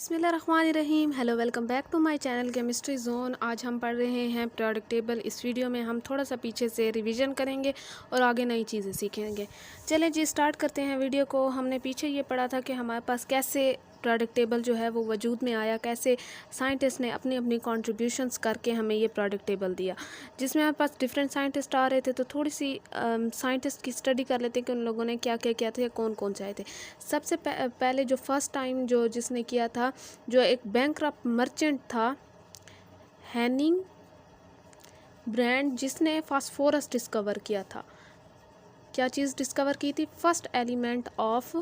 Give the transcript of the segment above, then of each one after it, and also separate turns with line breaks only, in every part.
बिस्मिल्लाहिर्रहमानिर्रहीम। Hello, welcome back to my channel chemistry zone. आज हम पढ़ रहे हैं पीरियोडिक टेबल। इस वीडियो में हम थोड़ा सा पीछे से रिवीजन करेंगे और आगे नई चीज़ें सीखेंगे। चलें जी, स्टार्ट करते हैं वीडियो को। हमने पीछे ये पढ़ा था कि हमारे पास कैसे पीरियोडिक टेबल जो है वो वजूद में आया, कैसे साइंटिस्ट ने अपनी अपनी कॉन्ट्रीब्यूशंस करके हमें ये पीरियोडिक टेबल दिया, जिसमें हमारे पास डिफरेंट साइंटिस्ट आ रहे थे। तो थोड़ी सी साइंटिस्ट की स्टडी कर लेते हैं कि उन लोगों ने क्या क्या किया था, कौन कौन से आए थे। सबसे पहले जो फर्स्ट टाइम जिसने किया था, जो एक बैंकक्रप्ट मर्चेंट था, हैनिंग ब्रांड, जिसने फास्फोरस डिस्कवर किया था। क्या चीज़ डिस्कवर की थी? First element of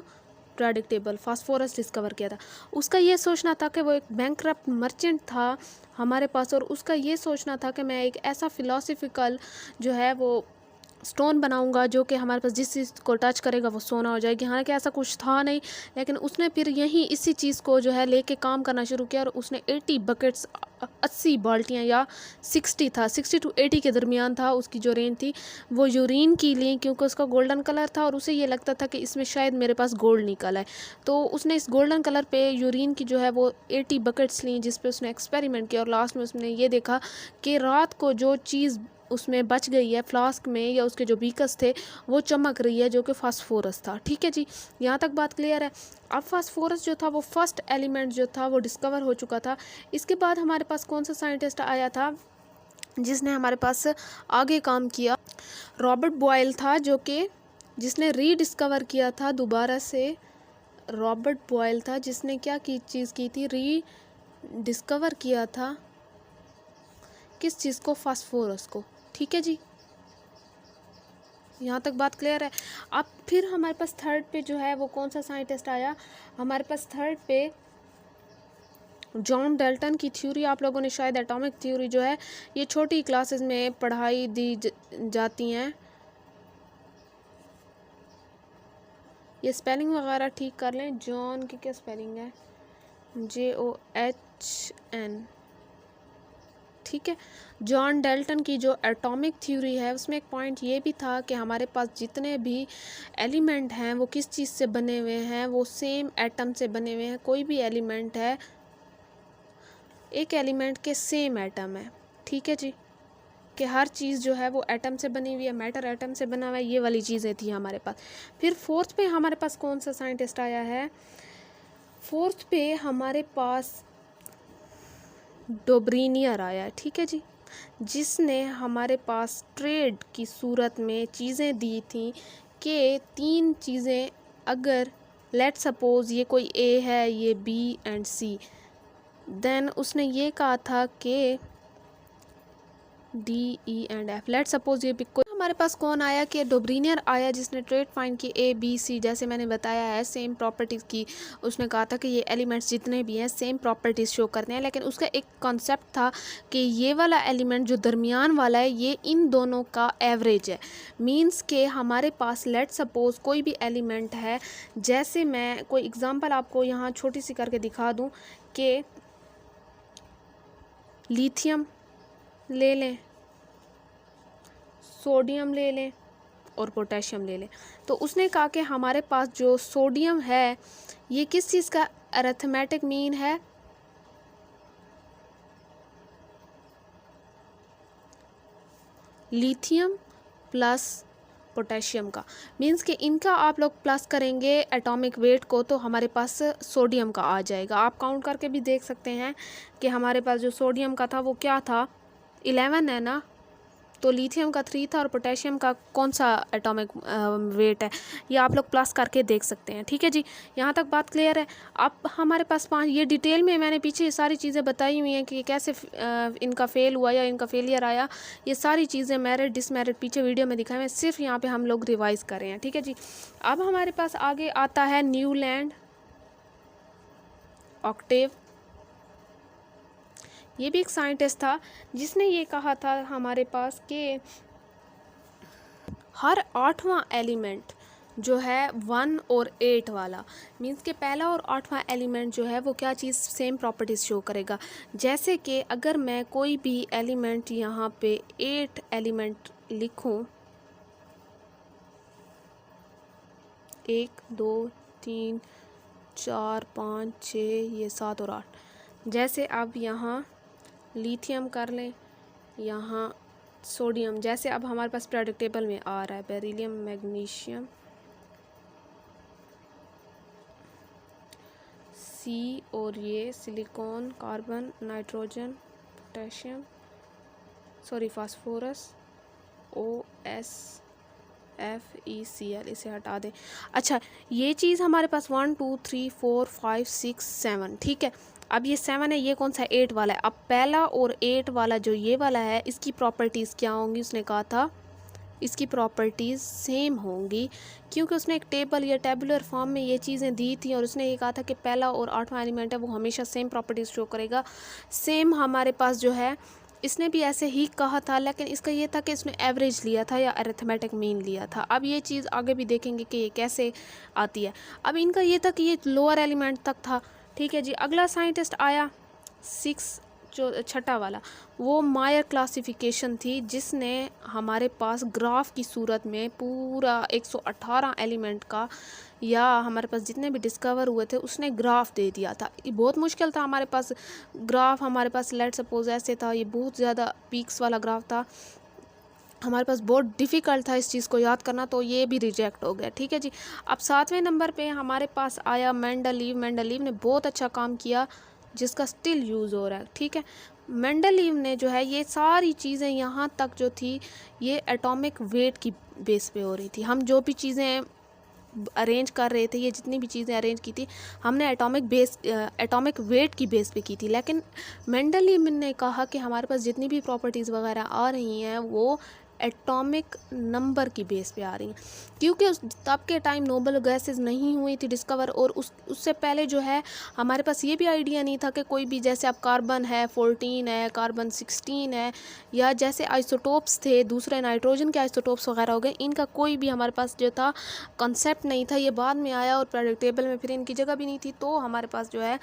periodic table, phosphorus discover किया था। उसका ये सोचना था कि वो एक बैंकक्रप्ट मर्चेंट था हमारे पास, और उसका ये सोचना था कि मैं एक ऐसा फिलोसफिकल जो है वो स्टोन बनाऊंगा जो कि हमारे पास जिस चीज़ को टच करेगा वो सोना हो जाएगी। हालांकि ऐसा कुछ था नहीं, लेकिन उसने फिर यही इसी चीज़ को जो है लेके काम करना शुरू किया, और उसने 80 बकेट्स, 80 बाल्टियाँ, या 60 था, 60 to 80 के दरमियान था उसकी जो रेंज थी, वो यूरिन की ली, क्योंकि उसका गोल्डन कलर था और उसे ये लगता था कि इसमें शायद मेरे पास गोल्ड निकला है। तो उसने इस गोल्डन कलर पे यूरिन की जो है वो 80 बकेट्स ली, जिस पे उसने एक्सपेरिमेंट किया, और लास्ट में उसने ये देखा कि रात को जो चीज़ उसमें बच गई है फ्लास्क में, या उसके जो बीकस थे, वो चमक रही है, जो कि फास्फोरस था। ठीक है जी, यहाँ तक बात क्लियर है। अब फास्फोरस जो था वो फर्स्ट एलिमेंट जो था वो डिस्कवर हो चुका था। इसके बाद हमारे पास कौन सा साइंटिस्ट आया था जिसने हमारे पास आगे काम किया? रॉबर्ट बॉयल था, जो कि जिसने रीडिस्कवर किया था दोबारा से। रॉबर्ट बॉयल था जिसने क्या की चीज़ की थी? रीडिस्कवर किया था। किस चीज़ को? फास्फोरस को। ठीक है जी, यहाँ तक बात क्लियर है। अब फिर हमारे पास थर्ड पे जो है वो कौन सा साइंटिस्ट आया? हमारे पास थर्ड पे जॉन डाल्टन की थ्योरी। आप लोगों ने शायद एटॉमिक थ्योरी जो है ये छोटी क्लासेस में पढ़ाई दी जाती हैं। ये स्पेलिंग वगैरह ठीक कर लें। जॉन की क्या स्पेलिंग है? JOHN। ठीक है, जॉन डाल्टन की जो एटॉमिक थ्योरी है उसमें एक पॉइंट ये भी था कि हमारे पास जितने भी एलिमेंट हैं वो किस चीज़ से बने हुए हैं? वो सेम एटम से बने हुए हैं। कोई भी एलिमेंट है, एक एलिमेंट के सेम एटम है। ठीक है जी, कि हर चीज़ जो है वो एटम से बनी हुई है, मैटर एटम से बना हुआ है, ये वाली चीज़ें थी हमारे पास। फिर फोर्थ पे हमारे पास कौन सा साइंटिस्ट आया है? फोर्थ पे हमारे पास डोब्रीनियर आया है। ठीक है जी, जिसने हमारे पास ट्रेड की सूरत में चीज़ें दी थी कि 3 चीज़ें, अगर लेट सपोज़ ये कोई ए है, ये बी एंड सी, देन उसने ये कहा था कि D E and F. Let suppose ये कोई, हमारे पास कौन आया? कि डोब्रीनियर आया, जिसने ट्रेड फाइंड की ए बी सी, जैसे मैंने बताया है सेम प्रॉपर्टीज़ की। उसने कहा था कि ये एलिमेंट्स जितने भी हैं सेम प्रॉपर्टीज़ शो करते हैं, लेकिन उसका एक कॉन्सेप्ट था कि ये वाला एलिमेंट जो दरमियान वाला है ये इन दोनों का एवरेज है। मीन्स के हमारे पास लेट सपोज कोई भी एलिमेंट है, जैसे मैं कोई एग्ज़ाम्पल आपको यहाँ छोटी सी करके दिखा दूँ कि लिथियम ले लें, सोडियम ले लें और पोटेशियम ले लें। तो उसने कहा कि हमारे पास जो सोडियम है ये किस चीज़ का अरिथमेटिक मीन है? लिथियम प्लस पोटेशियम का। मीन्स कि इनका आप लोग प्लस करेंगे एटॉमिक वेट को, तो हमारे पास सोडियम का आ जाएगा। आप काउंट करके भी देख सकते हैं कि हमारे पास जो सोडियम का था वो क्या था? 11 है ना। तो लिथियम का 3 था, और पोटेशियम का कौन सा एटॉमिक वेट है, ये आप लोग प्लस करके देख सकते हैं। ठीक है जी, यहाँ तक बात क्लियर है। अब हमारे पास 5, ये डिटेल में मैंने पीछे ये सारी चीज़ें बताई हुई हैं कि कैसे इनका फेल हुआ या इनका फेलियर आया। ये सारी चीज़ें मेरिट डिसमेरिट पीछे वीडियो में दिखाए हैं, सिर्फ यहाँ पे हम लोग रिवाइज़ कर रहे हैं। ठीक है जी, अब हमारे पास आगे आता है न्यूलैंड ऑक्टेव। ये भी एक साइंटिस्ट था जिसने ये कहा था हमारे पास कि हर 8वां एलिमेंट जो है 1 और 8 वाला, मीन्स के पहला और 8वां एलिमेंट जो है वो क्या चीज़ सेम प्रॉपर्टीज़ शो करेगा। जैसे कि अगर मैं कोई भी एलिमेंट यहाँ पे 8 एलिमेंट लिखूँ, 1 2 3 4 5 6 ये 7 और 8। जैसे अब यहाँ लिथियम कर लें, यहाँ सोडियम, जैसे अब हमारे पास पीरियोडिक टेबल में आ रहा है बेरिलियम, मैग्नीशियम, सी, और ये silicon, carbon, nitrogen, potassium, sorry phosphorus, OSFeCl, इसे हटा दें। अच्छा, ये चीज़ हमारे पास 1 2 3 4 5 6 7, ठीक है। अब ये 7 है, ये कौन सा 8 वाला है। अब पहला और 8 वाला जो ये वाला है, इसकी प्रॉपर्टीज़ क्या होंगी, उसने कहा था इसकी प्रॉपर्टीज़ सेम होंगी, क्योंकि उसने एक टेबल या टेबुलर फॉर्म में ये चीज़ें दी थी और उसने ये कहा था कि पहला और 8वां एलिमेंट है वो हमेशा सेम प्रॉपर्टीज़ शो करेगा। सेम हमारे पास जो है, इसने भी ऐसे ही कहा था, लेकिन इसका ये था कि इसने एवरेज लिया था या अरिथमेटिक मीन लिया था। अब ये चीज़ आगे भी देखेंगे कि ये कैसे आती है। अब इनका ये था कि ये लोअर एलिमेंट तक था, ठीक है जी। अगला साइंटिस्ट आया 6, जो छठा वाला, वो मायर क्लासिफिकेशन थी, जिसने हमारे पास ग्राफ की सूरत में पूरा 118 एलिमेंट का, या हमारे पास जितने भी डिस्कवर हुए थे उसने ग्राफ दे दिया था। ये बहुत मुश्किल था हमारे पास ग्राफ, हमारे पास लेट सपोज ऐसे था, ये बहुत ज़्यादा पीक्स वाला ग्राफ था, हमारे पास बहुत डिफ़िकल्ट था इस चीज़ को याद करना, तो ये भी रिजेक्ट हो गया, ठीक है जी। अब 7वें नंबर पे हमारे पास आया मेंडलीव। मेंडलीव ने बहुत अच्छा काम किया, जिसका स्टिल यूज़ हो रहा है, ठीक है। मेंडलीव ने जो है ये सारी चीज़ें यहाँ तक जो थी, ये एटॉमिक वेट की बेस पे हो रही थी। हम जो भी चीज़ें अरेंज कर रहे थे, ये जितनी भी चीज़ें अरेंज की थी, हमने एटॉमिक वेट की बेस पे की थी। लेकिन मेंडलीव ने कहा कि हमारे पास जितनी भी प्रॉपर्टीज़ वगैरह आ रही हैं वो एटॉमिक नंबर की बेस पे आ रही हैं, क्योंकि तब के टाइम नोबल गैसेस नहीं हुई थी डिस्कवर, और उससे पहले जो है हमारे पास ये भी आइडिया नहीं था कि कोई भी, जैसे अब कार्बन है 14 है, कार्बन 16 है, या जैसे आइसोटोप्स थे दूसरे नाइट्रोजन के आइसोटोप्स वगैरह हो गए, इनका कोई भी हमारे पास जो था कॉन्सेप्ट नहीं था। ये बाद में आया और पीरियोडिक टेबल में फिर इनकी जगह भी नहीं थी, तो हमारे पास जो है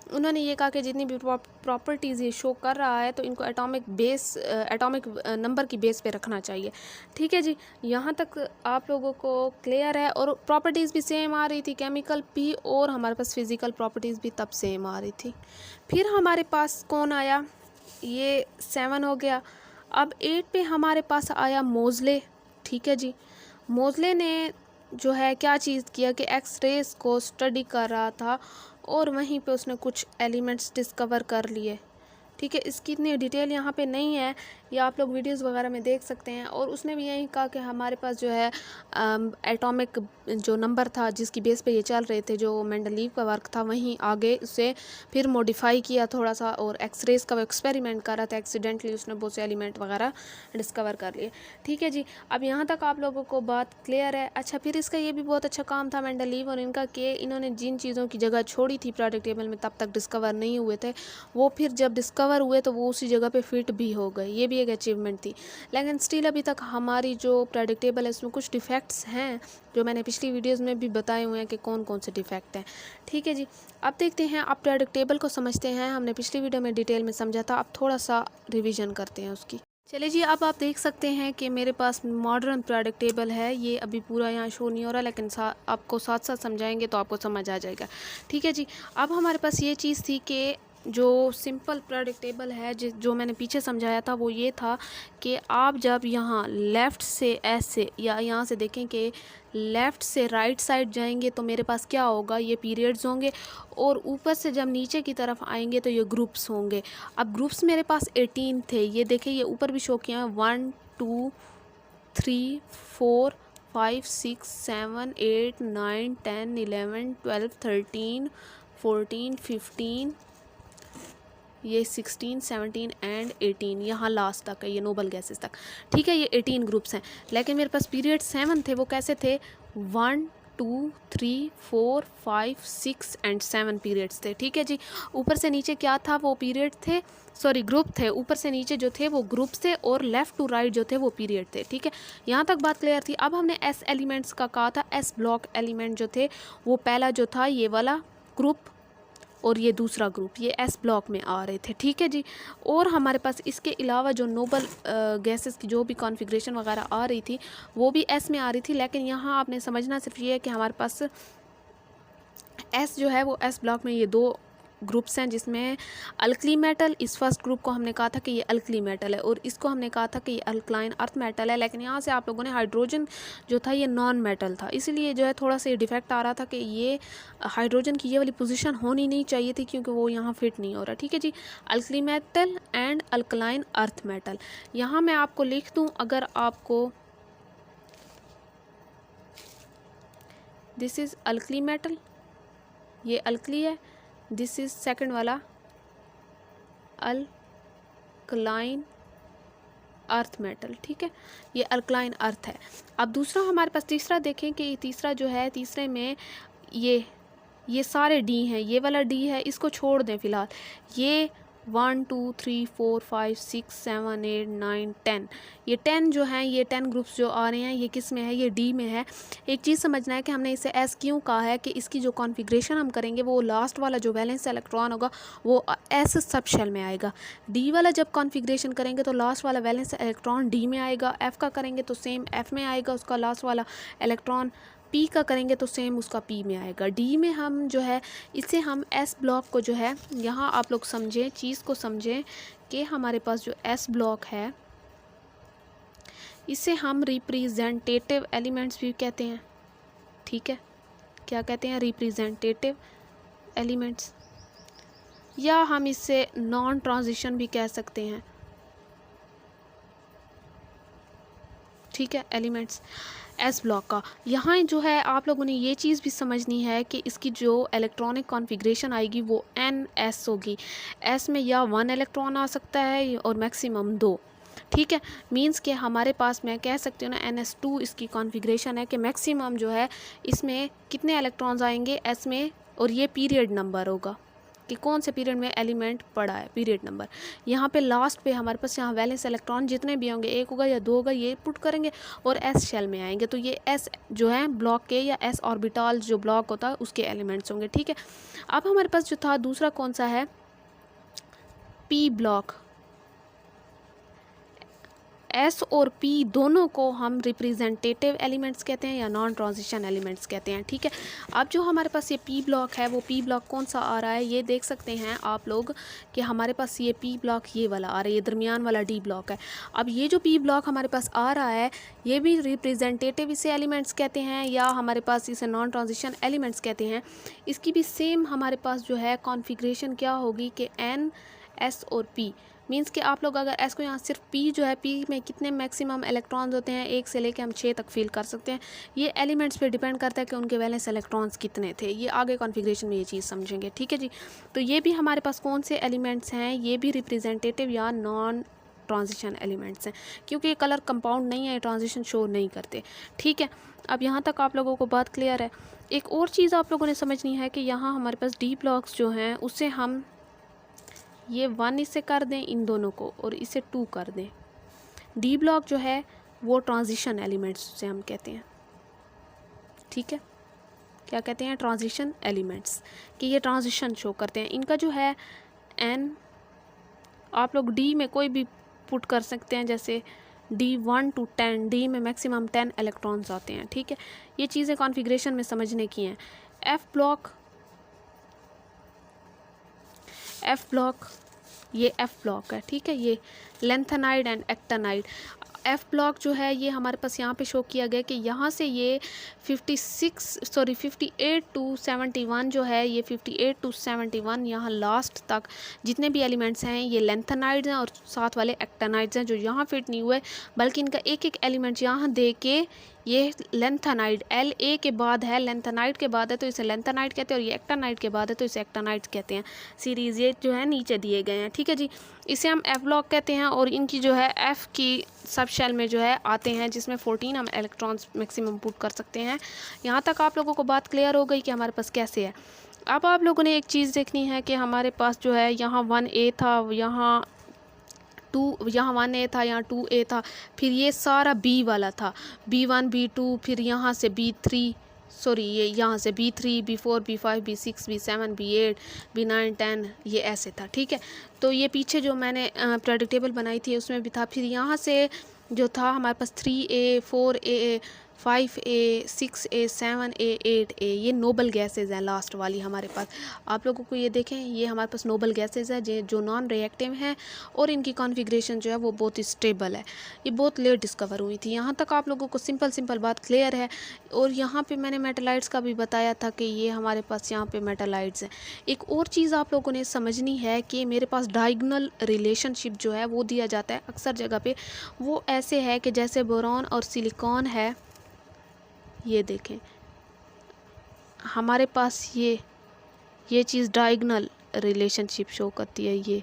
उन्होंने ये कहा कि जितनी भी प्रॉपर्टीज़ ये शो कर रहा है तो इनको एटॉमिक नंबर की बेस पे रखना चाहिए, ठीक है जी। यहाँ तक आप लोगों को क्लियर है। और प्रॉपर्टीज़ भी सेम आ रही थी, केमिकल भी, और हमारे पास फिज़िकल प्रॉपर्टीज़ भी तब सेम आ रही थी। फिर हमारे पास कौन आया, ये 7 हो गया। अब 8 पे हमारे पास आया मोज़ले, ठीक है जी। मोज़ले ने जो है क्या चीज़ किया कि एक्स रेस को स्टडी कर रहा था, और वहीं पे उसने कुछ एलिमेंट्स डिस्कवर कर लिए, ठीक है। इसकी इतनी डिटेल यहाँ पे नहीं है, या आप लोग वीडियोस वगैरह में देख सकते हैं। और उसने भी यही कहा कि हमारे पास जो है एटॉमिक जो नंबर था जिसकी बेस पे ये चल रहे थे, जो मेंडलीव का वर्क था, वहीं आगे उसे फिर मॉडिफाई किया थोड़ा सा, और एक्सरेज का वो एक्सपेरिमेंट कर रहा था, एक्सीडेंटली उसने बहुत से एलिमेंट वगैरह डिस्कवर कर लिए, ठीक है जी। अब यहाँ तक आप लोगों को बात क्लियर है। अच्छा, फिर इसका ये भी बहुत अच्छा काम था मेंडलीव और इनका, कि इन्होंने जिन चीज़ों की जगह छोड़ी थी पीरियोडिक टेबल में तब तक डिस्कवर नहीं हुए थे, वो फिर जब डिस्कवर हुए तो वो उसी जगह पे फिट भी हो गए। ये भी एक अचीवमेंट थी। लेकिन स्टिल अभी तक हमारी जो पीरियोडिक टेबल है उसमें कुछ डिफेक्ट्स हैं, जो मैंने पिछली वीडियोस में भी बताए हुए हैं कि कौन कौन से डिफेक्ट हैं, ठीक है जी। अब देखते हैं, आप पीरियोडिक टेबल को समझते हैं। हमने पिछली वीडियो में डिटेल में समझा था, अब थोड़ा सा रिविज़न करते हैं उसकी। चलिए जी, अब आप देख सकते हैं कि मेरे पास मॉडर्न पीरियोडिक टेबल है। ये अभी पूरा यहाँ शो नहीं हो रहा, लेकिन आपको साथ साथ समझाएंगे तो आपको समझ आ जाएगा, ठीक है जी। अब हमारे पास ये चीज़ थी कि जो सिंपल पीरियोडिक टेबल है, जो मैंने पीछे समझाया था, वो ये था कि आप जब यहाँ लेफ़्ट से ऐसे, या यहाँ से देखें कि लेफ़्ट से राइट साइड जाएंगे तो मेरे पास क्या होगा, ये पीरियड्स होंगे, और ऊपर से जब नीचे की तरफ आएंगे तो ये ग्रुप्स होंगे। अब ग्रुप्स मेरे पास 18 थे, ये देखें, ये ऊपर भी शो किया है, 1 2 3 4 5 6 7 8 9 10 11 12 13 14 15, ये 16 17 एंड 18, यहाँ लास्ट तक है, ये नोबल गैसेस तक, ठीक है। ये 18 ग्रुप्स हैं। लेकिन मेरे पास पीरियड 7 थे, वो कैसे थे, 1 2 3 4 5 6 एंड 7 पीरियड्स थे, ठीक है जी। ऊपर से नीचे क्या था, वो पीरियड थे, सॉरी ग्रुप थे। ऊपर से नीचे जो थे वो ग्रुप्स थे, और लेफ़्ट टू राइट जो थे वो पीरियड थे, ठीक है। यहाँ तक बात क्लियर थी। अब हमने एस एलिमेंट्स का कहा था, एस ब्लॉक एलिमेंट जो थे, वो पहला जो था ये वाला ग्रुप, और ये दूसरा ग्रुप, ये एस ब्लॉक में आ रहे थे, ठीक है जी। और हमारे पास इसके अलावा जो नोबल गैसेस की जो भी कॉन्फ़िगरेशन वगैरह आ रही थी वो भी एस में आ रही थी। लेकिन यहाँ आपने समझना सिर्फ ये है कि हमारे पास एस जो है वो एस ब्लॉक में ये 2 ग्रुप्स हैं, जिसमें अल्कली मेटल, इस फर्स्ट ग्रुप को हमने कहा था कि ये अल्कली मेटल है और इसको हमने कहा था कि ये अल्कलाइन अर्थ मेटल है। लेकिन यहाँ से आप लोगों ने हाइड्रोजन जो था ये नॉन मेटल था, इसलिए जो है थोड़ा सा ये डिफेक्ट आ रहा था कि ये हाइड्रोजन की ये वाली पोजीशन होनी नहीं चाहिए थी, क्योंकि वो यहाँ फिट नहीं हो रहा। ठीक है जी, alkali metal and alkaline earth metal. यहाँ मैं आपको लिख दूँ, अगर आपको दिस इज़ अल्कली मेटल, ये अल्कली है, दिस इज सेकंड वाला अल्कलाइन अर्थ मेटल। ठीक है, ये अल्कलाइन अर्थ है। अब दूसरा हमारे पास तीसरा देखें कि तीसरा जो है, तीसरे में ये सारे डी हैं, ये वाला डी है, इसको छोड़ दें फ़िलहाल। ये 1 2 3 4 5 6 7 8 9 10, ये 10 जो हैं, ये 10 ग्रुप्स जो आ रहे हैं, ये किस में है, ये डी में है। एक चीज़ समझना है कि हमने इसे एस क्यों कहा है, कि इसकी जो कॉन्फ़िगरेशन हम करेंगे वो लास्ट वाला जो वैलेंस इलेक्ट्रॉन होगा वो एस सब शेल में आएगा। डी वाला जब कॉन्फ़िगरेशन करेंगे तो लास्ट वाला वैलेंस इलेक्ट्रॉन डी में आएगा। एफ़ का करेंगे तो सेम एफ़ में आएगा उसका लास्ट वाला इलेक्ट्रॉन। पी का करेंगे तो सेम उसका पी में आएगा। डी में हम जो है इसे हम एस ब्लॉक को जो है, यहाँ आप लोग समझें, चीज़ को समझें कि हमारे पास जो एस ब्लॉक है इसे हम रिप्रेजेंटेटिव एलिमेंट्स भी कहते हैं। ठीक है, क्या कहते हैं, रिप्रेजेंटेटिव एलिमेंट्स, या हम इसे नॉन ट्रांजिशन भी कह सकते हैं। ठीक है, एलिमेंट्स एस ब्लॉक का। यहाँ जो है आप लोगों ने ये चीज़ भी समझनी है कि इसकी जो इलेक्ट्रॉनिक कॉन्फ़िगरेशन आएगी वो एन एस होगी। एस में या 1 इलेक्ट्रॉन आ सकता है और मैक्सिमम 2। ठीक है, मींस कि हमारे पास, मैं कह सकती हूँ ना, NS2 इसकी कॉन्फ़िगरेशन है कि मैक्सिमम जो है इसमें कितने इलेक्ट्रॉन्स आएंगे एस में, और ये पीरियड नंबर होगा कि कौन से पीरियड में एलिमेंट पड़ा है, पीरियड नंबर। यहाँ पे लास्ट पे हमारे पास यहाँ वैलेंस इलेक्ट्रॉन जितने भी होंगे, 1 होगा या 2 होगा, ये पुट करेंगे और एस शेल में आएंगे। तो ये एस जो है ब्लॉक के, या एस ऑर्बिटल जो ब्लॉक होता है उसके एलिमेंट्स होंगे। ठीक है, अब हमारे पास जो था दूसरा कौन सा है, पी ब्लॉक। एस और पी दोनों को हम रिप्रेजेंटेटिव एलिमेंट्स कहते हैं या नॉन ट्रांजिशन एलिमेंट्स कहते हैं। ठीक है, अब जो हमारे पास ये पी ब्लॉक है, वो पी ब्लॉक कौन सा आ रहा है, ये देख सकते हैं आप लोग कि हमारे पास ये पी ब्लॉक ये वाला आ रहा है, ये दरमियान वाला डी ब्लॉक है। अब ये जो पी ब्लॉक हमारे पास आ रहा है, ये भी रिप्रेजेंटेटिव इसे एलिमेंट्स कहते हैं, या हमारे पास इसे नॉन ट्रांजिशन एलिमेंट्स कहते हैं। इसकी भी सेम हमारे पास जो है कॉन्फ़िगरेशन क्या होगी कि एन, एस और पी। मींस कि आप लोग अगर एस को यहाँ सिर्फ पी जो है, पी में कितने मैक्सिमम इलेक्ट्रॉन्स होते हैं, 1 से लेके हम 6 तक फील कर सकते हैं। ये एलिमेंट्स पे डिपेंड करता है कि उनके वैलेंस इलेक्ट्रॉन्स कितने थे। ये आगे कॉन्फ़िगरेशन में ये चीज़ समझेंगे। ठीक है जी, तो ये भी हमारे पास कौन से एलिमेंट्स हैं, ये भी रिप्रेजेंटेटिव या नॉन ट्रांजिशन एलिमेंट्स हैं, क्योंकि ये कलर कंपाउंड नहीं है, ट्रांजिशन शो नहीं करते। ठीक है, अब यहाँ तक आप लोगों को बात क्लियर है। एक और चीज़ आप लोगों ने समझनी है कि यहाँ हमारे पास डी ब्लॉक्स जो हैं उससे हम ये 1 इसे कर दें इन दोनों को, और इसे 2 कर दें। डी ब्लॉक जो है वो ट्रांजिशन एलिमेंट्स से हम कहते हैं। ठीक है, क्या कहते हैं, ट्रांजिशन एलिमेंट्स, कि ये ट्रांजिशन शो करते हैं। इनका जो है एन, आप लोग डी में कोई भी पुट कर सकते हैं, जैसे डी 1 to 10, डी में मैक्सिमम 10 इलेक्ट्रॉन्स आते हैं। ठीक है, ये चीज़ें कॉन्फ़िगरेशन में समझने की हैं। एफ ब्लॉक, ये एफ ब्लॉक है। ठीक है, ये lanthanide and actinide. F block जो है ये हमारे पास यहाँ पे शो किया गया कि यहाँ से ये 58 to 71 जो है, ये 58 to 71 यहाँ लास्ट तक जितने भी एलिमेंट्स हैं ये लेंथेनाइड्स हैं, और साथ वाले एक्टेनाइड्स हैं जो यहाँ फिट नहीं हुए, बल्कि इनका एक एक एलिमेंट यहाँ दे के ये लेंथेनाइड, एल ए के बाद है, लेंथेनाइड के बाद है तो इसे लेंथेनाइड कहते हैं, और ये एक्टेनाइड के बाद है तो इसे एक्टेनाइड कहते हैं। सीरीज़ ये जो है नीचे दिए गए हैं। ठीक है जी, इसे हम एफ ब्लॉक कहते हैं, और इनकी जो है एफ़ की सब शेल में जो है आते हैं, जिसमें 14 हम इलेक्ट्रॉन्स मैक्सिमम पुट कर सकते हैं। यहाँ तक आप लोगों को बात क्लियर हो गई कि हमारे पास कैसे है। अब आप लोगों ने एक चीज़ देखनी है कि हमारे पास जो है यहाँ 1A था, यहाँ 1A था, यहाँ 2A था, फिर ये सारा B वाला था, B1 B2, फिर यहाँ से B3, ये यहाँ से B3 B4 B5 B6 B7 B8 B9 10, ये ऐसे था। ठीक है, तो ये पीछे जो मैंने प्रेडिक्टेबल बनाई थी उसमें भी था। फिर यहाँ से जो था हमारे पास 3A 4A 5A, 6A, 7A, 8A, ये नोबल गैसेज हैं लास्ट वाली हमारे पास। आप लोगों को ये देखें, ये हमारे पास नोबल गैसेज है जो नॉन रिएक्टिव हैं और इनकी कॉन्फ़िगरेशन जो है वो बहुत ही स्टेबल है। ये बहुत लेट डिस्कवर हुई थी। यहाँ तक आप लोगों को सिंपल बात क्लियर है। और यहाँ पे मैंने मेटालाइट्स का भी बताया था कि ये हमारे पास यहाँ पे मेटालाइट्स हैं। एक और चीज़ आप लोगों ने समझनी है कि मेरे पास डायगोनल रिलेशनशिप जो है वो दिया जाता है अक्सर जगह पे। वो ऐसे है कि जैसे बोरॉन और सिलिकॉन है, ये देखें हमारे पास ये चीज़ डायगोनल रिलेशनशिप शो करती है, ये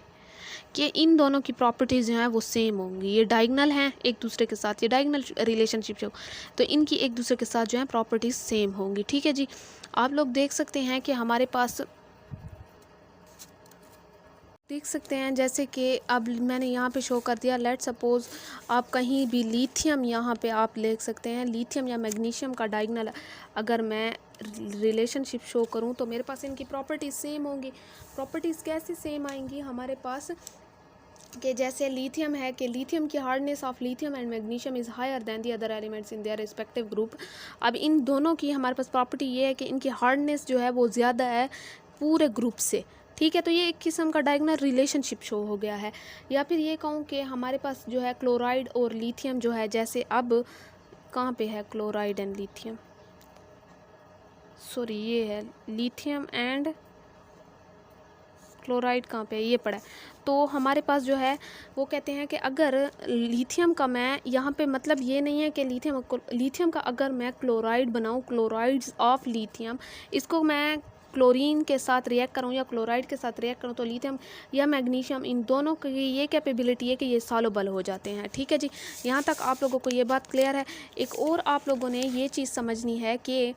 कि इन दोनों की प्रॉपर्टीज़ जो हैं वो सेम होंगी। ये डायगोनल हैं एक दूसरे के साथ, ये डायगोनल रिलेशनशिप शो, तो इनकी एक दूसरे के साथ जो है प्रॉपर्टीज़ सेम होंगी। ठीक है जी। आप लोग देख सकते हैं कि हमारे पास देख सकते हैं जैसे कि अब मैंने यहाँ पे शो कर दिया। लेट सपोज़ आप कहीं भी लिथियम यहाँ पे आप देख सकते हैं, लिथियम या मैग्नीशियम का डायगोनल अगर मैं रिलेशनशिप शो करूँ तो मेरे पास इनकी प्रॉपर्टीज़ सेम होंगी। प्रॉपर्टीज़ कैसे सेम आएंगी हमारे पास कि जैसे लिथियम है कि लिथियम की hardness of lithium and magnesium is higher than the other elements in their respective group. अब इन दोनों की हमारे पास प्रॉपर्टी ये है कि इनकी हार्डनेस जो है वो ज़्यादा है पूरे ग्रुप से। ठीक है, तो ये एक किस्म का डायगोनल रिलेशनशिप शो हो गया है। या फिर ये कहूँ कि हमारे पास जो है क्लोराइड और लिथियम जो है, जैसे अब कहाँ पे है क्लोराइड एंड लिथियम, सॉरी ये है लिथियम एंड क्लोराइड कहाँ पे है, ये पड़ा है। तो हमारे पास जो है वो कहते हैं कि अगर लिथियम का मैं यहाँ पे मतलब ये नहीं है कि लिथियम का अगर मैं क्लोराइड बनाऊँ, क्लोराइड्स ऑफ लिथियम, इसको मैं क्लोरीन के साथ रिएक्ट करूँ या क्लोराइड के साथ रिएक्ट करूँ तो लिथियम या मैग्नीशियम इन दोनों की ये कैपेबिलिटी है कि ये सॉल्युबल हो जाते हैं। ठीक है जी, यहाँ तक आप लोगों को ये बात क्लियर है। एक और आप लोगों ने ये चीज़ समझनी है कि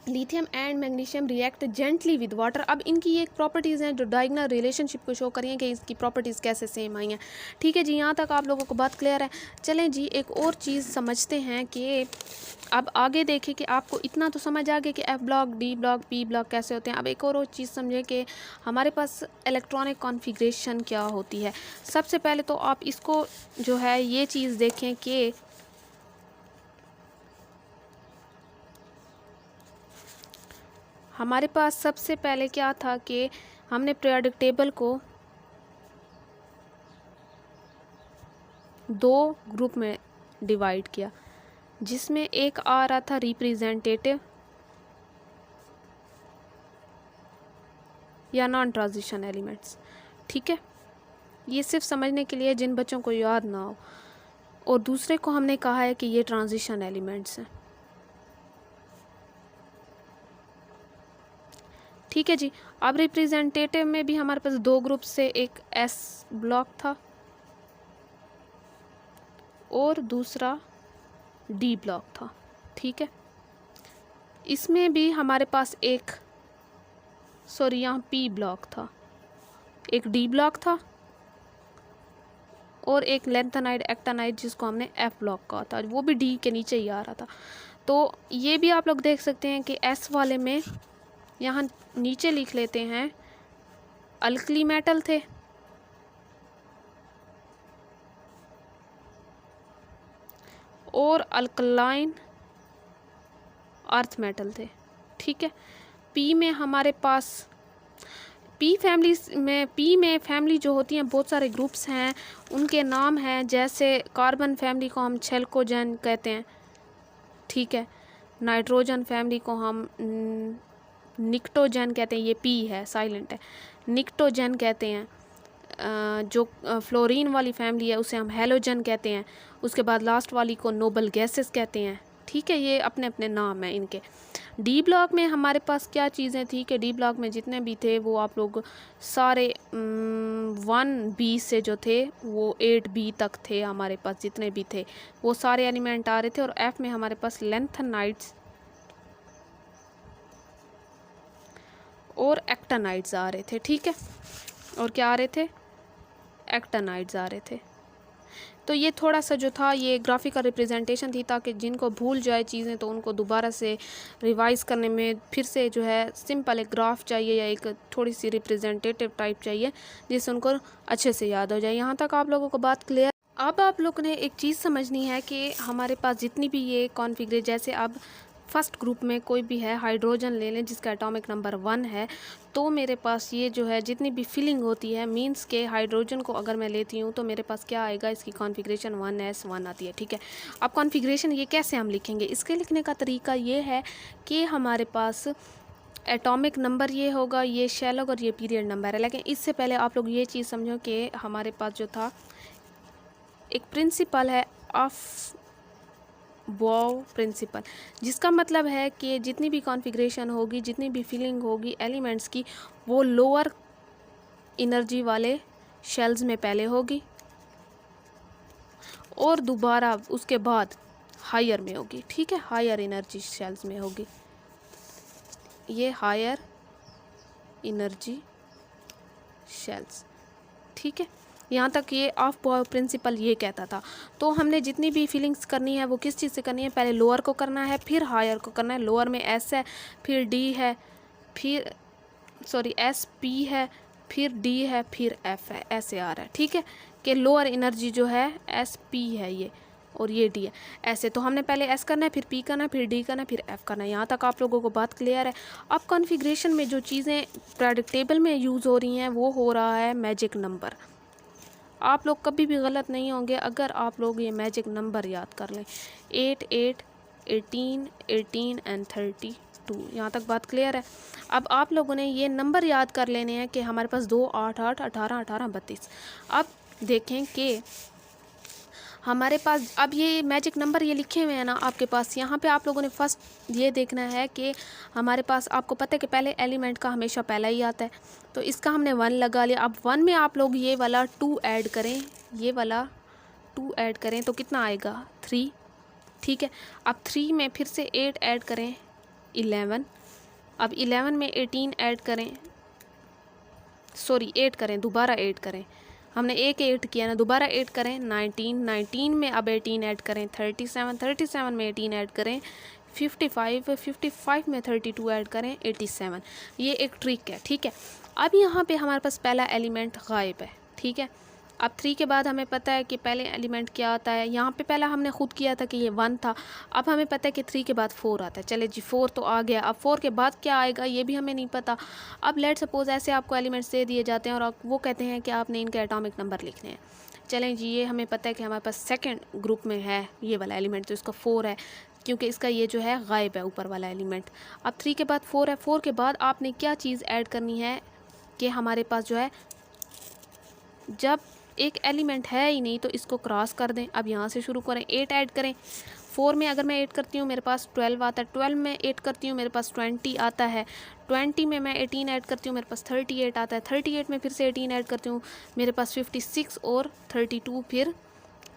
lithium and magnesium react gently with water. अब इनकी ये एक प्रॉपर्टीज़ हैं जो डायगोनल रिलेशनशिप को शो करिए कि इसकी प्रॉपर्टीज़ कैसे सेम आई हैं। ठीक है जी, यहाँ तक आप लोगों को बात क्लियर है। चलें जी, एक और चीज़ समझते हैं कि अब आगे देखें कि आपको इतना तो समझ आ गया कि F block, D block, P block कैसे होते हैं। अब एक और चीज़ समझें कि हमारे पास इलेक्ट्रॉनिक कॉन्फ़िगरेशन क्या होती है। सबसे पहले तो आप इसको जो है ये चीज़ देखें कि हमारे पास सबसे पहले क्या था कि हमने पीरियोडिक टेबल को दो ग्रुप में डिवाइड किया, जिसमें एक आ रहा था रिप्रेजेंटेटिव या नॉन ट्रांजिशन एलिमेंट्स। ठीक है, ये सिर्फ समझने के लिए जिन बच्चों को याद ना हो। और दूसरे को हमने कहा है कि ये ट्रांजिशन एलिमेंट्स हैं। ठीक है जी। अब रिप्रेजेंटेटिव में भी हमारे पास दो ग्रुप से एक एस ब्लॉक था और दूसरा डी ब्लॉक था। ठीक है, इसमें भी हमारे पास एक यहाँ पी ब्लॉक था, एक डी ब्लॉक था और एक लेंथेनाइड एक्टानाइड जिसको हमने एफ ब्लॉक कहा था, वो भी डी के नीचे ही आ रहा था। तो ये भी आप लोग देख सकते हैं कि एस वाले में यहाँ नीचे लिख लेते हैं अल्कली मेटल थे और अल्कलाइन अर्थ मेटल थे। ठीक है, पी में हमारे पास पी में फैमिली जो होती हैं बहुत सारे ग्रुप्स हैं, उनके नाम हैं। जैसे कार्बन फैमिली को हम चेल्कोजेन कहते हैं। ठीक है, नाइट्रोजन फैमिली को हम निक्टोजेन कहते हैं, ये पी है साइलेंट है, निक्टोजेन कहते हैं। जो फ्लोरीन वाली फैमिली है उसे हम हेलोजन कहते हैं। उसके बाद लास्ट वाली को नोबल गैसेस कहते हैं। ठीक है, ये अपने अपने नाम हैं इनके। डी ब्लॉक में हमारे पास क्या चीज़ें थी कि डी ब्लॉक में जितने भी थे वो आप लोग सारे 1B से जो थे वो 8B तक थे। हमारे पास जितने भी थे वो सारे एलिमेंट आ रहे थे। और एफ में हमारे पास लेंथेनाइड्स और एक्टानाइड्स आ रहे थे। ठीक है, और क्या आ रहे थे, एक्टानाइड्स आ रहे थे। तो ये थोड़ा सा जो था ये ग्राफिकल रिप्रेजेंटेशन थी, ताकि जिनको भूल जाए चीज़ें तो उनको दोबारा से रिवाइज़ करने में फिर से जो है सिंपल एक ग्राफ चाहिए या एक थोड़ी सी रिप्रेजेंटेटिव टाइप चाहिए जिससे उनको अच्छे से याद हो जाए। यहाँ तक आप लोगों को बात क्लियर। अब आप लोग ने एक चीज़ समझनी है कि हमारे पास जितनी भी ये कॉन्फ़िगरेशन, जैसे अब फर्स्ट ग्रुप में कोई भी है, हाइड्रोजन ले लें जिसका एटॉमिक नंबर 1 है, तो मेरे पास ये जो है जितनी भी फिलिंग होती है, मींस के हाइड्रोजन को अगर मैं लेती हूँ तो मेरे पास क्या आएगा, इसकी कॉन्फ़िगरेशन 1s1 आती है, ठीक है। अब कॉन्फ़िगरेशन ये कैसे हम लिखेंगे, इसके लिखने का तरीका ये है कि हमारे पास एटॉमिक नंबर ये होगा, ये शेल होगा और ये पीरियड नंबर है। लेकिन इससे पहले आप लोग ये चीज़ समझो कि हमारे पास जो था एक प्रिंसिपल है ऑफ बॉव प्रिंसिपल, जिसका मतलब है कि जितनी भी कॉन्फ़िगरेशन होगी, जितनी भी फिलिंग होगी एलिमेंट्स की, वो लोअर एनर्जी वाले शेल्स में पहले होगी और दोबारा उसके बाद हायर में होगी, ठीक है, हायर एनर्जी शेल्स में होगी। ये हायर एनर्जी शेल्स, ठीक है। यहाँ तक ये ऑफ बॉय प्रिंसिपल ये कहता था। तो हमने जितनी भी फीलिंग्स करनी है वो किस चीज़ से करनी है, पहले लोअर को करना है फिर हायर को करना है। लोअर में एस है, फिर डी है, फिर एस पी है, फिर डी है, फिर एफ है, ऐसे आ रहा है, ठीक है, कि लोअर एनर्जी जो है एस पी है ये और ये डी है, ऐसे। तो हमने पहले एस करना है, फिर पी करना है, फिर डी करना है, फिर एफ करना है। यहाँ तक आप लोगों को बात क्लियर है। अब कॉन्फ़िगरेशन में जो चीज़ें पीरियोडिक टेबल में यूज़ हो रही हैं वो हो रहा है मैजिक नंबर। आप लोग कभी भी गलत नहीं होंगे अगर आप लोग ये मैजिक नंबर याद कर लें, 8 8 18 18 एंड 32। यहाँ तक बात क्लियर है। अब आप लोगों ने ये नंबर याद कर लेने हैं कि हमारे पास 2 8 8 18 18 32। अब देखें कि हमारे पास अब ये मैजिक नंबर ये लिखे हुए हैं ना आपके पास, यहाँ पे आप लोगों ने फर्स्ट ये देखना है कि हमारे पास, आपको पता है कि पहले एलिमेंट का हमेशा पहला ही आता है, तो इसका हमने 1 लगा लिया। अब 1 में आप लोग ये वाला 2 ऐड करें, ये वाला 2 ऐड करें तो कितना आएगा 3, ठीक है। अब 3 में फिर से 8 ऐड करें 11, अब 11 में 18 ऐड करें, सॉरी 8 करें, दोबारा 8 करें, हमने एक 8 किया ना, दोबारा 8 करें 19, 19 में अब 18 ऐड करें 37, 37 में 18 ऐड करें 55, 55 में 32 ऐड करें 87। ये एक ट्रिक है, ठीक है। अब यहाँ पे हमारे पास पहला एलिमेंट गायब है, ठीक है। अब 3 के बाद हमें पता है कि पहले एलिमेंट क्या आता है, यहाँ पे पहला हमने खुद किया था कि ये 1 था। अब हमें पता है कि 3 के बाद 4 आता है, चले जी 4 तो आ गया। अब 4 के बाद क्या आएगा ये भी हमें नहीं पता। अब लेट सपोज ऐसे आपको एलिमेंट्स दे दिए जाते हैं और वो कहते हैं कि आपने इनके एटॉमिक नंबर लिखने हैं। चलें जी, ये हमें पता है कि हमारे पास सेकेंड ग्रुप में है ये वाला एलिमेंट, तो इसका 4 है क्योंकि इसका ये जो है गायब है ऊपर वाला एलिमेंट। अब 3 के बाद 4 है, 4 के बाद आपने क्या चीज़ ऐड करनी है कि हमारे पास जो है, जब एक एलिमेंट है ही नहीं तो इसको क्रॉस कर दें। अब यहाँ से शुरू करें, 8 ऐड करें। 4 में अगर मैं 8 करती हूँ मेरे पास 12 आता है, 12 में 8 करती हूँ मेरे पास 20 आता है, 20 में मैं 18 ऐड करती हूँ मेरे पास 38 आता है, 38 में फिर से 18 ऐड करती हूँ मेरे पास 56 और 32 फिर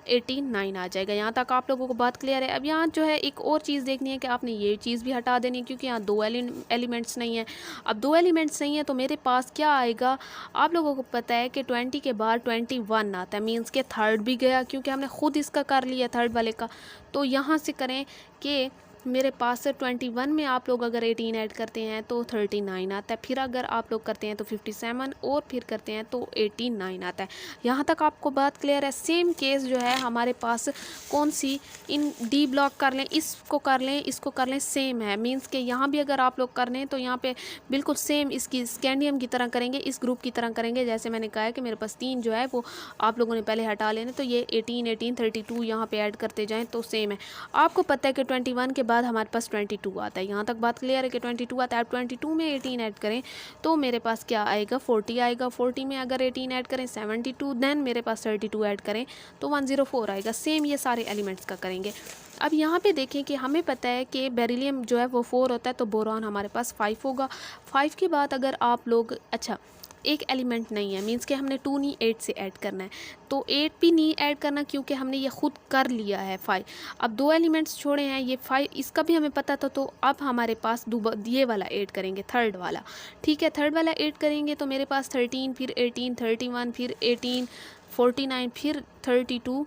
89 आ जाएगा। यहाँ तक आप लोगों को बात क्लियर है। अब यहाँ जो है एक और चीज़ देखनी है कि आपने ये चीज़ भी हटा देनी है क्योंकि यहाँ 2 एलिमेंट्स नहीं है। अब 2 एलिमेंट्स नहीं है तो मेरे पास क्या आएगा, आप लोगों को पता है कि 20 के बाद 21 आता है, मीन्स के थर्ड भी गया क्योंकि हमने खुद इसका कर लिया थर्ड वाले का। तो यहाँ से करें कि मेरे पास 21 में आप लोग अगर 18 ऐड करते हैं तो 39 आता है, फिर अगर आप लोग करते हैं तो 57 और फिर करते हैं तो 89 आता है। यहाँ तक आपको बात क्लियर है। सेम केस जो है हमारे पास कौन सी, इन डी ब्लॉक कर लें, इसको कर लें, इसको कर लें, सेम है, मींस के यहाँ भी अगर आप लोग कर लें तो यहाँ पे बिल्कुल सेम इसकी स्कैंडियम की तरह करेंगे, इस ग्रुप की तरह करेंगे। जैसे मैंने कहा है कि मेरे पास 3 जो है वो आप लोगों ने पहले हटा लेने, तो ये 18 18 32 यहाँ पे ऐड करते जाएँ तो सेम है। आपको पता है कि 21 के बाद हमारे पास 22 आता है। यहाँ तक बात क्लियर है कि 22 आता है। आप 22 में 18 ऐड करें तो मेरे पास क्या आएगा, 40 आएगा। 40 में अगर 18 ऐड करें 72, देन मेरे पास 32 ऐड करें तो 104 आएगा। सेम ये सारे एलिमेंट्स का करेंगे। अब यहाँ पे देखें कि हमें पता है कि बेरिलियम जो है वो 4 होता है तो बोरॉन हमारे पास 5 होगा। 5 के बाद अगर आप लोग, अच्छा एक एलिमेंट नहीं है, मींस कि हमने 2 नहीं 8 से ऐड करना है, तो 8 भी नहीं ऐड करना क्योंकि हमने ये खुद कर लिया है 5। अब 2 एलिमेंट्स छोड़े हैं, ये 5 इसका भी हमें पता था, तो अब हमारे पास ये वाला ऐड करेंगे, थर्ड वाला, ठीक है। थर्ड वाला ऐड करेंगे तो मेरे पास 13 फिर 18 31 फिर 18 49 फिर 32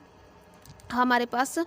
हमारे पास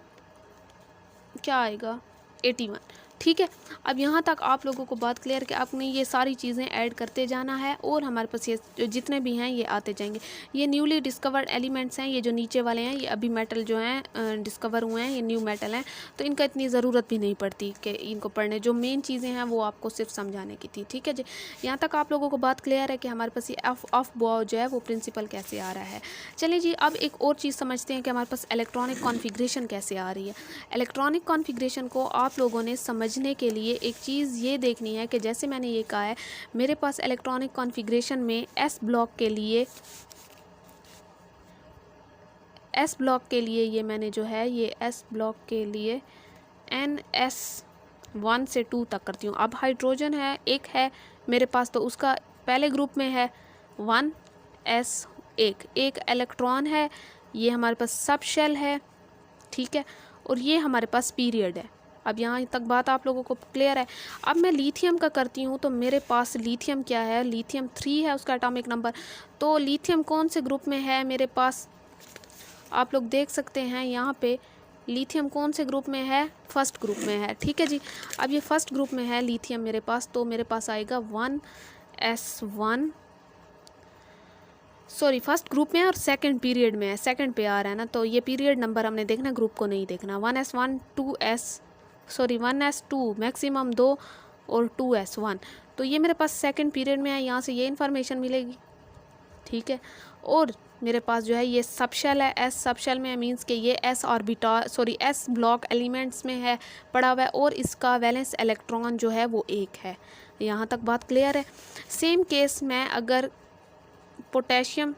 क्या आएगा 81। ठीक है। अब यहाँ तक आप लोगों को बात क्लियर कि आपने ये सारी चीज़ें ऐड करते जाना है और हमारे पास ये जो जितने भी हैं ये आते जाएंगे। ये न्यूली डिस्कवर्ड एलिमेंट्स हैं, ये जो नीचे वाले हैं ये अभी मेटल जो हैं डिस्कवर हुए हैं, ये न्यू मेटल हैं, तो इनका इतनी ज़रूरत भी नहीं पड़ती कि इनको पढ़ने। जो मेन चीज़ें हैं वो आपको सिर्फ समझाने की थी। ठीक है जी, यहाँ तक आप लोगों को बात क्लियर है कि हमारे पास ये ऑफ बॉ जो है वो प्रिंसिपल कैसे आ रहा है। चलिए जी, अब एक और चीज़ समझते हैं कि हमारे पास इलेक्ट्रॉनिक कॉन्फ़िगरेशन कैसे आ रही है। इलेक्ट्रॉनिक कॉन्फ़िगरेशन को आप लोगों ने समझने के लिए एक चीज़ ये देखनी है कि जैसे मैंने ये कहा है, मेरे पास इलेक्ट्रॉनिक कॉन्फ़िगरेशन में एस ब्लॉक के लिए ये मैंने जो है ये एस ब्लॉक के लिए NS1 से 2 तक करती हूँ। अब हाइड्रोजन है एक है मेरे पास, तो उसका पहले ग्रुप में है 1s, एक इलेक्ट्रॉन है, ये हमारे पास सब शेल है। ठीक है, और ये हमारे पास पीरियड है। अब यहाँ तक बात आप लोगों को क्लियर है। अब मैं लिथियम का करती हूँ, तो मेरे पास लिथियम क्या है, लिथियम 3 है उसका एटॉमिक नंबर। तो लिथियम कौन से ग्रुप में है मेरे पास, आप लोग देख सकते हैं यहाँ पे लिथियम कौन से ग्रुप में है, फर्स्ट ग्रुप में है। ठीक है जी, अब ये फर्स्ट ग्रुप में है लिथियम मेरे पास, तो मेरे पास आएगा 1s1, सॉरी फर्स्ट ग्रुप में है और सेकंड पीरियड में है, सेकंड पे आ रहा है ना, तो ये पीरियड नंबर हमने देखना, ग्रुप को नहीं देखना। 1s1 1s2 मैक्सिमम 2 और 2s1, तो ये मेरे पास सेकंड पीरियड में है, यहाँ से ये इन्फॉर्मेशन मिलेगी। ठीक है, और मेरे पास जो है ये सब शेल है, एस सब शेल में है, मीन्स कि ये एस ब्लॉक एलिमेंट्स में है पड़ा हुआ है, और इसका वैलेंस इलेक्ट्रॉन जो है वो एक है। यहाँ तक बात क्लियर है। सेम केस मैं अगर पोटेशियम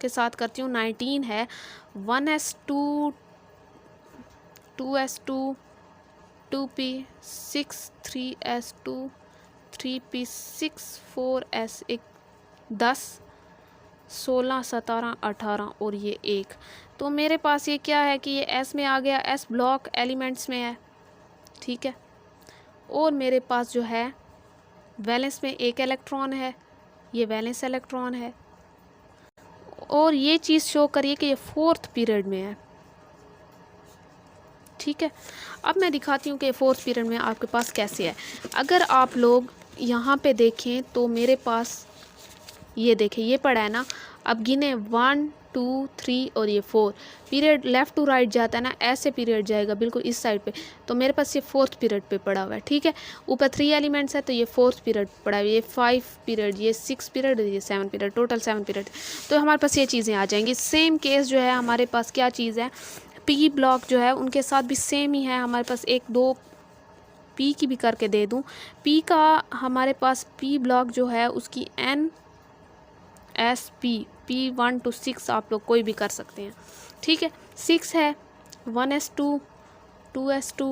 के साथ करती हूँ, 19 है, 1s2 2s2 2p 6 3s2 3p6 4s 10 16 17 18 और ये एक, तो मेरे पास ये क्या है कि ये एस में आ गया, एस ब्लॉक एलिमेंट्स में है। ठीक है, और मेरे पास जो है वैलेंस में एक इलेक्ट्रॉन है, ये वैलेंस इलेक्ट्रॉन है, और ये चीज़ शो करिए कि ये फोर्थ पीरियड में है। ठीक है, अब मैं दिखाती हूँ कि फोर्थ पीरियड में आपके पास कैसे है। अगर आप लोग यहाँ पे देखें तो मेरे पास ये देखें, ये पड़ा है ना, अब गिने 1 2 3 और ये 4 पीरियड लेफ़्ट टू राइट जाता है ना, ऐसे पीरियड जाएगा बिल्कुल इस साइड पे, तो मेरे पास ये फोर्थ पीरियड पे पड़ा हुआ है। ठीक है, ऊपर 3 एलिमेंट्स है, तो ये फोर्थ पीरियड पड़ा हुआ है, ये 5 पीरियड, ये 6 पीरियड, ये 7 पीरियड, टोटल 7 पीरियड, तो हमारे पास ये चीज़ें आ जाएंगी। सेम केस जो है हमारे पास क्या चीज़ है, पी ब्लॉक जो है उनके साथ भी सेम ही है हमारे पास। एक दो पी की भी करके दे दूँ, पी का हमारे पास पी ब्लॉक जो है उसकी P1 to 6 आप लोग कोई भी कर सकते हैं। ठीक है, 6 है, 1s2 2s2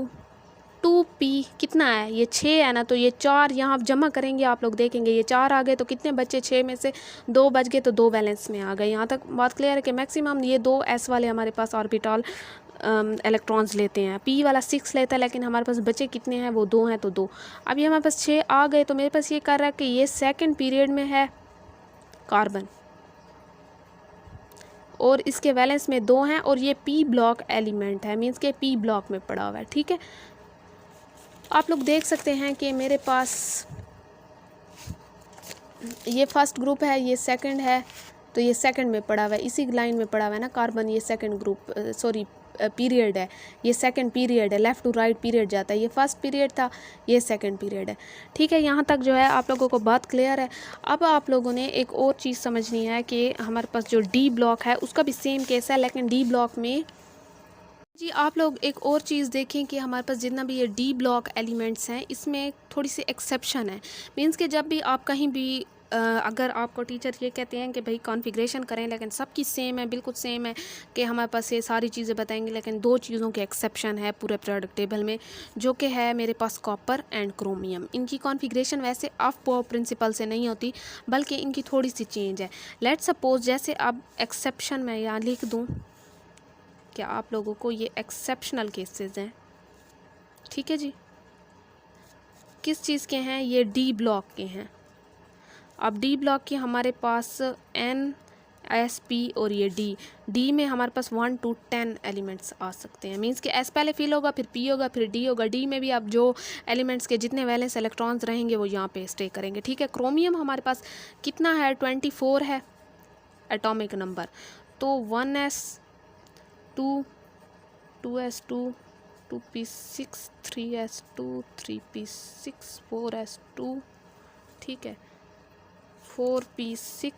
2p कितना है, ये 6 है ना, तो ये 4 यहाँ जमा करेंगे, आप लोग देखेंगे ये 4 आ गए, तो कितने बच्चे, 6 में से 2 बच गए, तो 2 बैलेंस में आ गए। यहाँ तक बात क्लियर है कि मैक्सिमम ये 2 s वाले हमारे पास ऑर्बिटल इलेक्ट्रॉन्स लेते हैं, p वाला 6 लेता है, लेकिन हमारे पास बचे कितने हैं, वो 2 हैं, तो 2। अब ये हमारे पास 6 आ गए, तो मेरे पास ये कर रहा है कि ये सेकेंड पीरियड में है कार्बन, और इसके वैलेंस में 2 हैं, और ये पी ब्लॉक एलिमेंट है, मीन्स के पी ब्लॉक में पड़ा हुआ है। ठीक है, आप लोग देख सकते हैं कि मेरे पास ये फर्स्ट ग्रुप है, ये सेकंड है, तो ये सेकंड में पड़ा हुआ है, इसी लाइन में पड़ा हुआ है ना कार्बन, ये सेकंड ग्रुप पीरियड है, ये सेकंड पीरियड है, लेफ़्ट टू राइट पीरियड जाता है, ये फर्स्ट पीरियड था, ये सेकंड पीरियड है। ठीक है, यहाँ तक जो है आप लोगों को बात क्लियर है। अब आप लोगों ने एक और चीज़ समझनी है कि हमारे पास जो डी ब्लॉक है उसका भी सेम केस है, लेकिन डी ब्लॉक में जी आप लोग एक और चीज़ देखें कि हमारे पास जितना भी ये डी ब्लॉक एलिमेंट्स हैं इसमें थोड़ी सी एक्सेप्शन है। मीन्स कि जब भी आप कहीं भी अगर आपको टीचर ये कहते हैं कि भाई कॉन्फ़िगरेशन करें, लेकिन सबकी सेम है, बिल्कुल सेम है कि हमारे पास ये सारी चीज़ें बताएंगे, लेकिन 2 चीज़ों के एक्सेप्शन है पूरे पीरियोडिक टेबल में, जो कि है मेरे पास कॉपर एंड क्रोमियम। इनकी कॉन्फ़िगरेशन वैसे ऑफ बॉ प्रिंसिपल से नहीं होती, बल्कि इनकी थोड़ी सी चेंज है। लेट्स सपोज जैसे अब एक्सेप्शन मैं यहाँ लिख दूँ कि आप लोगों को ये एक्सेप्शनल केसेस हैं। ठीक है जी, किस चीज़ के हैं, ये डी ब्लॉक के हैं। अब डी ब्लॉक की हमारे पास एस पी और ये डी। डी में हमारे पास 1 to 10 एलिमेंट्स आ सकते हैं। मीन्स कि एस पहले फिल होगा, फिर पी होगा, फिर डी होगा। डी में भी आप जो एलिमेंट्स के जितने वैलेंस इलेक्ट्रॉन्स रहेंगे वो यहाँ पे स्टे करेंगे। ठीक है, क्रोमियम हमारे पास कितना है, 24 है एटॉमिक नंबर। तो 1s2, 2s2, 2p6, 3s2, 3p6, 4s2, ठीक है, 4p6,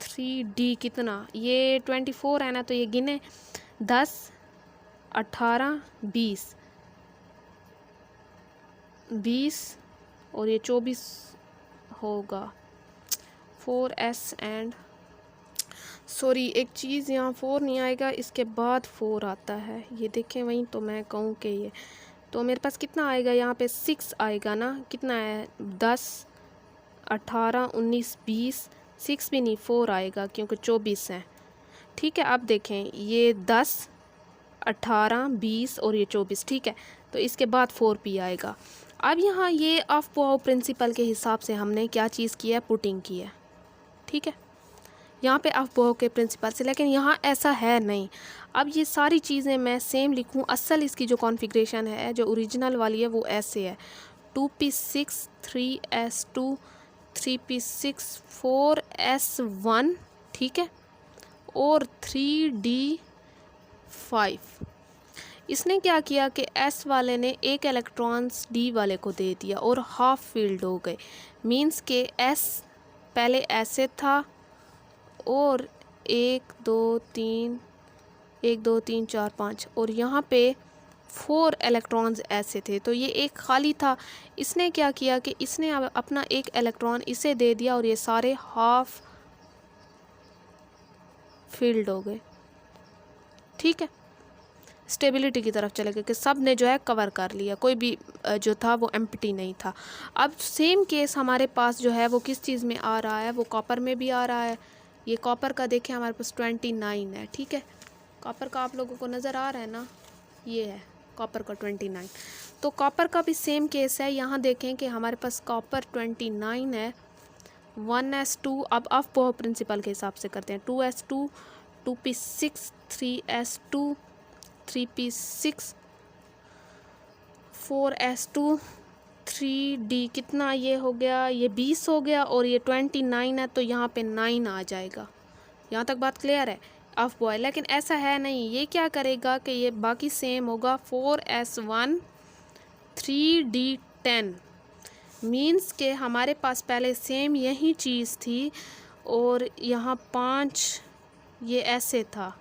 3d कितना, ये 24 है ना, तो ये गिने 10, 18, 20, 20 और ये 24 होगा। 4s एंड सॉरी एक चीज़, यहाँ 4 नहीं आएगा, इसके बाद 4 आता है, ये देखें वहीं, तो मैं कहूँ कि ये तो मेरे पास कितना आएगा, यहाँ पे 6 आएगा ना, कितना है 10, 18, 19, 20, 6 भी नहीं 4 आएगा क्योंकि 24 है। ठीक है, अब देखें ये 10, 18, 20 और ये 24, ठीक है, तो इसके बाद 4p आएगा। अब यहाँ ये ऑफ बोहाउ प्रिंसिपल के हिसाब से हमने क्या चीज़ की है, पुटिंग की है। ठीक है, यहाँ पे ऑफ बोहाउ के प्रिंसिपल से, लेकिन यहाँ ऐसा है नहीं। अब ये सारी चीज़ें मैं सेम लिखूँ, असल इसकी जो कॉन्फ़िगरेशन है, जो ओरिजिनल वाली है, वो ऐसे है 2p6, 3s2, 3p6, 4s1, ठीक है, और 3d5। इसने क्या किया कि s वाले ने एक इलेक्ट्रॉन्स d वाले को दे दिया और हाफ फील्ड हो गए। मींस के s पहले ऐसे था और 1 2 3 4 5 और यहाँ पे 4 इलेक्ट्रॉन्स ऐसे थे, तो ये एक खाली था। इसने क्या किया कि इसने अपना एक इलेक्ट्रॉन इसे दे दिया और ये सारे हाफ फील्ड हो गए। ठीक है, स्टेबिलिटी की तरफ चले गए कि सब ने जो है कवर कर लिया, कोई भी जो था वो एम्प्टी नहीं था। अब सेम केस हमारे पास जो है वो किस चीज़ में आ रहा है, वो कॉपर में भी आ रहा है। ये कॉपर का देखें हमारे पास 29 है। ठीक है, कॉपर का आप लोगों को नज़र आ रहा है ना, ये है कॉपर का 29। तो कॉपर का भी सेम केस है। यहाँ देखें कि हमारे पास कॉपर 29 है, 1s2। अब ऑफ बोहाउ प्रिंसिपल के हिसाब से करते हैं, 2s2, 2p6, 3s2, 3p6, 4s2, 3d कितना ये हो गया, ये 20 हो गया और ये 29 है, तो यहाँ पे 9 आ जाएगा। यहाँ तक बात क्लियर है ऑफ बॉय। लेकिन ऐसा है नहीं, ये क्या करेगा कि ये बाकी सेम होगा, 4s1, 3d10। मीन्स के हमारे पास पहले सेम यही चीज़ थी और यहाँ 5 ये ऐसे था,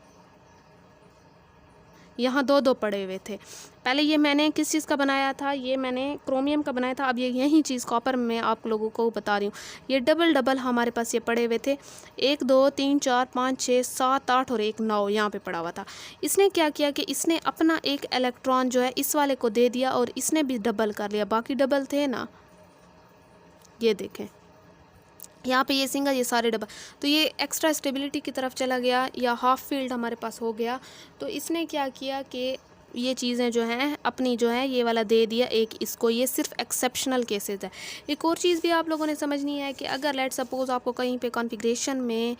यहाँ 2 पड़े हुए थे। पहले ये मैंने किस चीज़ का बनाया था, ये मैंने क्रोमियम का बनाया था। अब ये यही चीज़ कॉपर में आप लोगों को बता रही हूँ। ये डबल हमारे पास ये पड़े हुए थे, 1 2 3 4 5 6 7 8 और 1 9 यहाँ पे पड़ा हुआ था। इसने क्या किया कि इसने अपना एक इलेक्ट्रॉन जो है इस वाले को दे दिया और इसने भी डबल कर लिया, बाकी डबल थे ना, ये देखें यहाँ पे ये सिंगल, ये सारे डबल, तो ये एक्स्ट्रा स्टेबिलिटी की तरफ चला गया या हाफ फील्ड हमारे पास हो गया। तो इसने क्या किया कि ये चीज़ें जो हैं अपनी जो है ये वाला दे दिया एक इसको। ये सिर्फ एक्सेप्शनल केसेस है। एक और चीज़ भी आप लोगों ने समझनी है कि अगर लेट सपोज़ आपको कहीं पे कॉन्फ़िगरेशन में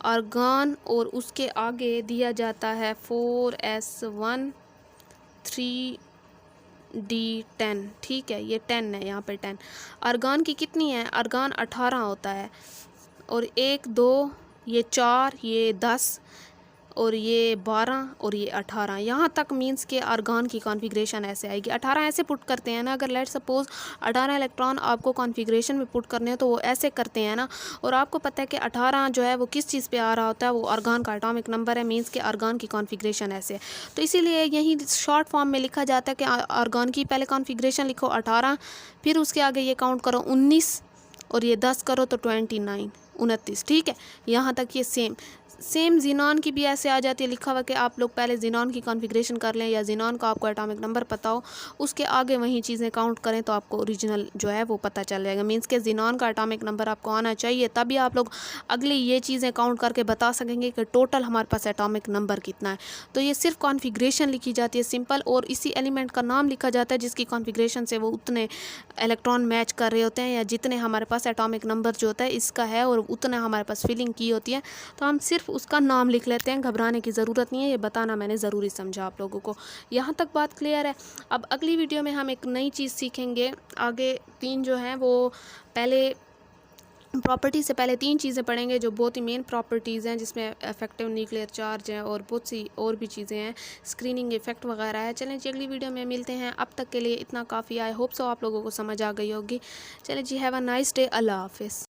आर्गन और उसके आगे दिया जाता है 4s1, 3d10, ठीक है, ये 10 है, यहाँ पे 10। आर्गन की कितनी है, आर्गन 18 होता है और 1 2 ये 4 ये 10 और ये 12 और ये 18, यहाँ तक मींस के आर्गन की कॉन्फ़िगरेशन ऐसे आएगी। 18 ऐसे पुट करते हैं ना, अगर लेट सपोज़ 18 इलेक्ट्रॉन आपको कॉन्फ़िगरेशन में पुट करने हो तो वो ऐसे करते हैं ना। और आपको पता है कि 18 जो है वो किस चीज़ पे आ रहा होता है, वो आर्गन का एटॉमिक नंबर है। मींस के आर्गन की कॉन्फ़िगरेशन ऐसे है, तो इसीलिए यही शॉर्ट फॉर्म में लिखा जाता है कि आर्गन की पहले कॉन्फ़िगरेशन लिखो 18, फिर उसके आगे ये काउंट करो 19 और ये 10 करो तो 29। ठीक है, यहाँ तक ये सेम ज़ीनॉन की भी ऐसे आ जाती है, लिखा हुआ कि आप लोग पहले ज़ीनॉन की कॉन्फ़िगरेशन कर लें या ज़ीनॉन का आपको एटॉमिक नंबर पता हो, उसके आगे वही चीज़ें काउंट करें तो आपको ओरिजिनल जो है वो पता चल जाएगा। मींस के ज़ीनॉन का एटॉमिक नंबर आपको आना चाहिए, तभी आप लोग अगली ये चीज़ें काउंट करके बता सकेंगे कि टोटल हमारे पास एटॉमिक नंबर कितना है। तो ये सिर्फ कॉन्फ़िगरेशन लिखी जाती है सिंपल, और इसी एलिमेंट का नाम लिखा जाता है जिसकी कॉन्फ़िगरेशन से वो उतने इलेक्ट्रॉन मैच कर रहे होते हैं या जितने हमारे पास एटॉमिक नंबर जो होता है इसका है, और उतना हमारे पास फिलिंग की होती है, तो हम सिर्फ उसका नाम लिख लेते हैं। घबराने की ज़रूरत नहीं है, ये बताना मैंने ज़रूरी समझा आप लोगों को। यहाँ तक बात क्लियर है। अब अगली वीडियो में हम एक नई चीज़ सीखेंगे। आगे 3 जो हैं वो पहले प्रॉपर्टी से पहले 3 चीज़ें पढ़ेंगे जो बहुत ही मेन प्रॉपर्टीज़ हैं, जिसमें इफेक्टिव न्यूक्लियर चार्ज है और बहुत सी और भी चीज़ें हैं, स्क्रीनिंग इफेक्ट वगैरह है। चलें जी, अगली वीडियो में मिलते हैं। अब तक के लिए इतना काफ़ी। आई होप सो आप लोगों को समझ आ गई होगी। चलें जी, हैव अ नाइस डे। अल्लाह हाफिज़।